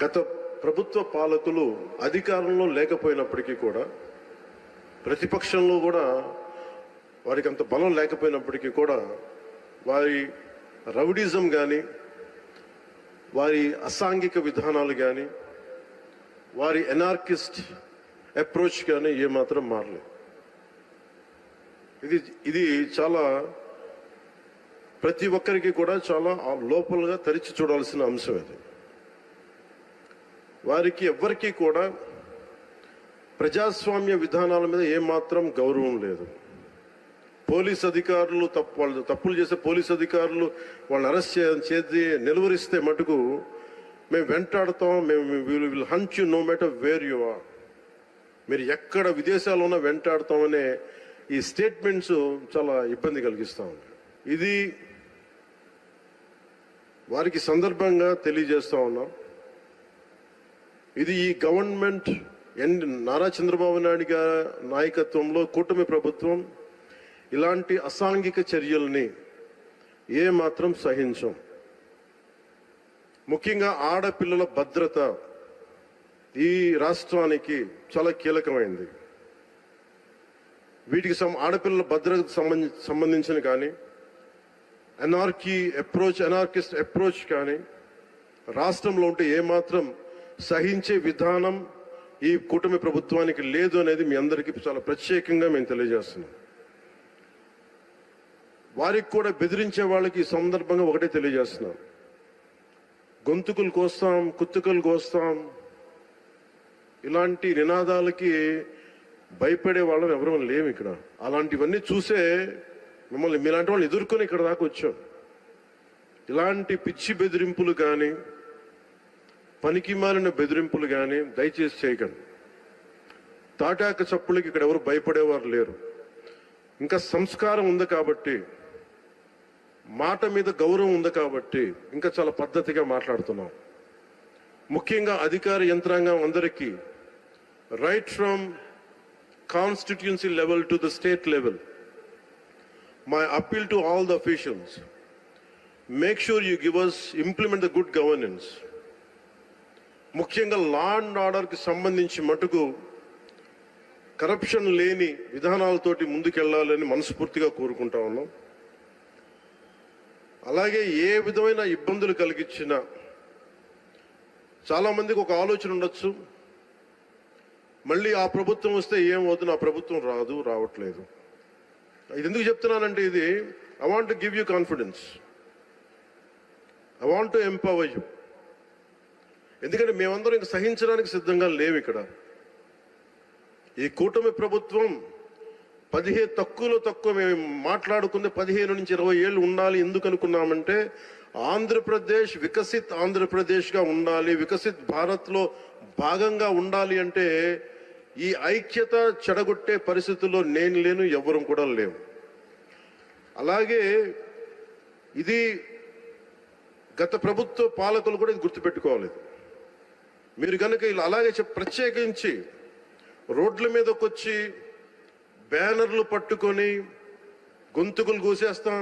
గత ప్రభుత్వ పాలకులు అధికారంలో లేకపోయినప్పటికీ కూడా, ప్రతిపక్షంలో కూడా వారికి అంత బలం లేకపోయినప్పటికీ కూడా, వారి రౌడిజం కానీ, వారి అసాంఘిక విధానాలు కానీ, వారి ఎనార్కిస్ట్ అప్రోచ్ కానీ ఏమాత్రం మారలేదు. ఇది చాలా ప్రతి ఒక్కరికి కూడా చాలా లోపలగా తెరిచి చూడాల్సిన అంశం. ఇది వారికి ఎవ్వరికీ కూడా ప్రజాస్వామ్య విధానాల మీద ఏమాత్రం గౌరవం లేదు. పోలీస్ అధికారులు వాళ్ళు తప్పులు చేసే పోలీస్ అధికారులు వాళ్ళని అరెస్ట్ చేసి నిలువరిస్తే మటుకు మేము వెంటాడతాం, మేము will hunt you no matter where you are, మీరు ఎక్కడ విదేశాల్లో ఉన్నా వెంటాడతామనే ఈ స్టేట్మెంట్స్ చాలా ఇబ్బంది కలిగిస్తూ ఉన్నాయి. ఇది వారికి సందర్భంగా తెలియజేస్తూ ఉన్నాం. ఇది ఈ గవర్నమెంట్ నారా చంద్రబాబు నాయుడు గారి నాయకత్వంలో కూటమి ప్రభుత్వం ఇలాంటి అసాంఘిక చర్యల్ని ఏమాత్రం సహించం. ముఖ్యంగా ఆడపిల్లల భద్రత ఈ రాష్ట్రానికి చాలా కీలకమైంది. వీటికి ఆడపిల్లల భద్రతకు సంబంధించిన కానీ, ఎనార్కిస్ట్ అప్రోచ్ కానీ రాష్ట్రంలో ఉంటే ఏమాత్రం సహించే విధానం ఈ కూటమి ప్రభుత్వానికి లేదు అనేది మీ అందరికీ చాలా ప్రత్యేకంగా మేము తెలియజేస్తున్నాం. వారికి కూడా బెదిరించే వాళ్ళకి ఈ సందర్భంగా ఒకటే తెలియజేస్తున్నాం, గొంతుకులు కోస్తాం, కుత్తుకలు కోస్తాం, ఇలాంటి నినాదాలకి భయపడే వాళ్ళని ఎవరూ లేము ఇక్కడ. అలాంటివన్నీ చూసే మిమ్మల్ని మీలాంటి వాళ్ళు ఎదుర్కొని ఇక్కడ దాకా వచ్చాం. ఇలాంటి పిచ్చి బెదిరింపులు కానీ, పనికి మాలిన బెదిరింపులు కానీ దయచేసి చేయకండి. తాటాక చప్పులకి ఇక్కడ ఎవరు భయపడేవారు లేరు. ఇంకా సంస్కారం ఉంది కాబట్టి, మాట మీద గౌరవం ఉంది కాబట్టి ఇంకా చాలా పద్ధతిగా మాట్లాడుతున్నాం. ముఖ్యంగా అధికార యంత్రాంగం అందరికీ, right from constituency level to the state level, my appeal to all the officials, make sure you implement the good governance. ముఖ్యంగా లా అండ్ ఆర్డర్కి సంబంధించి మటుకు కరప్షన్ లేని విధానాలతోటి ముందుకెళ్లాలని మనస్ఫూర్తిగా కోరుకుంటా ఉన్నాం. అలాగే ఏ విధమైన ఇబ్బందులు కలిగించినా, చాలా మందికి ఒక ఆలోచన ఉండొచ్చు, మళ్ళీ ఆ ప్రభుత్వం వస్తే ఏమవుతుంది, ఆ ప్రభుత్వం రావట్లేదు. ఇది ఎందుకు చెప్తున్నానంటే, ఇది I want to give you confidence, I want to empower you. ఎందుకంటే మేమందరం ఇంక సహించడానికి సిద్ధంగా లేవు. ఇక్కడ ఈ కూటమి ప్రభుత్వం తక్కువ మేము మాట్లాడుకుంది 15 నుంచి 20 ఏళ్ళు ఉండాలి. ఎందుకు అనుకున్నామంటే, ఆంధ్రప్రదేశ్ వికసిత్ ఆంధ్రప్రదేశ్గా ఉండాలి, వికసిత్ భారత్లో భాగంగా ఉండాలి. అంటే ఈ ఐక్యత చెడగొట్టే పరిస్థితుల్లో నేను లేను, ఎవరు కూడా లేవు. అలాగే ఇది గత ప్రభుత్వ పాలకులు కూడా ఇది గుర్తుపెట్టుకోవాలి. మీరు కనుక ఇలా అలాగే ప్రత్యేకించి రోడ్ల మీదకి వచ్చి బ్యానర్లు పట్టుకొని గొంతుకులు కూసేస్తాం,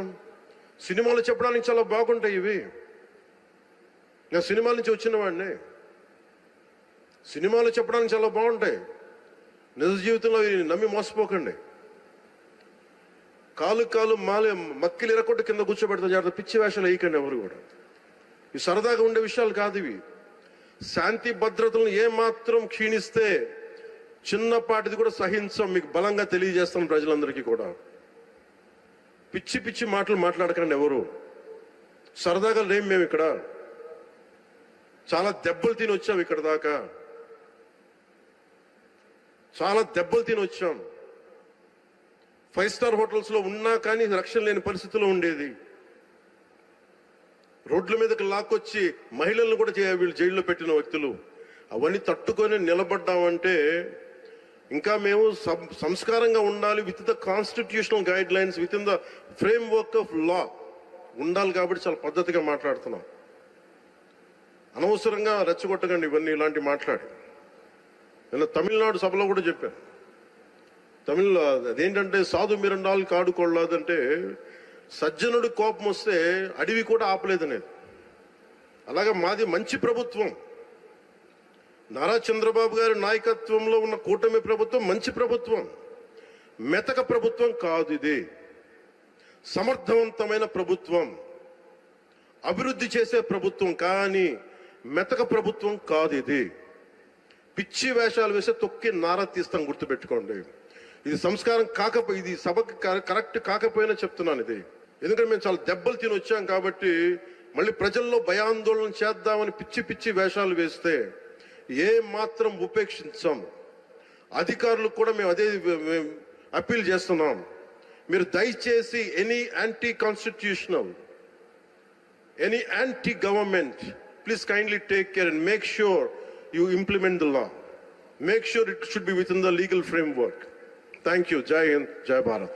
సినిమాలు చెప్పడానికి చాలా బాగుంటాయి ఇవి. నేను సినిమాల నుంచి వచ్చిన వాడిని, సినిమాలు చెప్పడానికి చాలా బాగుంటాయి. నిజ జీవితంలో నమ్మి మోసపోకండి. కాలు మక్కిలు ఎరకొట్టు కింద కూర్చోబెడతాం. జాగ్రత్త, పిచ్చి వేషాలు వేయకండి ఎవరు కూడా. ఇవి సరదాగా ఉండే విషయాలు కాదు ఇవి. శాంతి భద్రతలను ఏమాత్రం క్షీణిస్తే చిన్నపాటిది కూడా సహించం. మీకు బలంగా తెలియజేస్తాం ప్రజలందరికీ కూడా. పిచ్చి పిచ్చి మాటలు మాట్లాడకండి ఎవరు. సరదాగా లేం మేము ఇక్కడ. చాలా దెబ్బలు తిని వచ్చాం ఇక్కడ దాకా, చాలా దెబ్బలు తిని వచ్చాం. 5 స్టార్ హోటల్స్లో ఉన్నా కానీ రక్షణ లేని పరిస్థితిలో ఉండేది. రోడ్ల మీదకి లాక్కొచ్చి మహిళలను కూడా వీళ్ళు జైల్లో పెట్టిన వ్యక్తులు. అవన్నీ తట్టుకొని నిలబడ్డామంటే ఇంకా మేము సంస్కారంగా ఉండాలి. With the constitutional guide lines, with in the frame work of law ఉండాలి. కాబట్టి చాలా పద్ధతిగా మాట్లాడుతున్నాం. అనవసరంగా రెచ్చగొట్టకండి ఇవన్నీ ఇలాంటి మాట్లాడి. నేను తమిళనాడు సభలో కూడా చెప్పాను. అదేంటంటే సాధు మిరండాలు కాడు కొళ్ళాదంటే, సజ్జనుడు కోపం వస్తే అడవి కూడా ఆపలేదనేది. అలాగే మాది మంచి ప్రభుత్వం, నారా చంద్రబాబు గారి నాయకత్వంలో ఉన్న కూటమి ప్రభుత్వం మంచి ప్రభుత్వం, మెతక ప్రభుత్వం కాదు. ఇది సమర్థవంతమైన ప్రభుత్వం, అభివృద్ధి చేసే ప్రభుత్వం, కానీ మెతక ప్రభుత్వం కాదు. ఇది పిచ్చి వేషాలు వేసే తొక్కి నారా తీస్తాం, గుర్తుపెట్టుకోండి. ఇది సంస్కారం కాకపోయి, ఇది సభకు కరెక్ట్ కాకపోయినా చెప్తున్నాను ఇది. ఎందుకంటే మేము చాలా దెబ్బలు తిని వచ్చాం కాబట్టి మళ్ళీ ప్రజల్లో భయాందోళన చేద్దామని పిచ్చి పిచ్చి వేషాలు వేస్తే ఏ మాత్రం ఉపేక్షించాం. అధికారులకు కూడా మేము అదే అప్పీల్ చేస్తున్నాం. మీరు దయచేసి any anti constitutional, any anti government, please kindly take care and make sure you implement the law. Make sure it should be within the legal framework. Thank you. Jai Hind, Jai Bharat.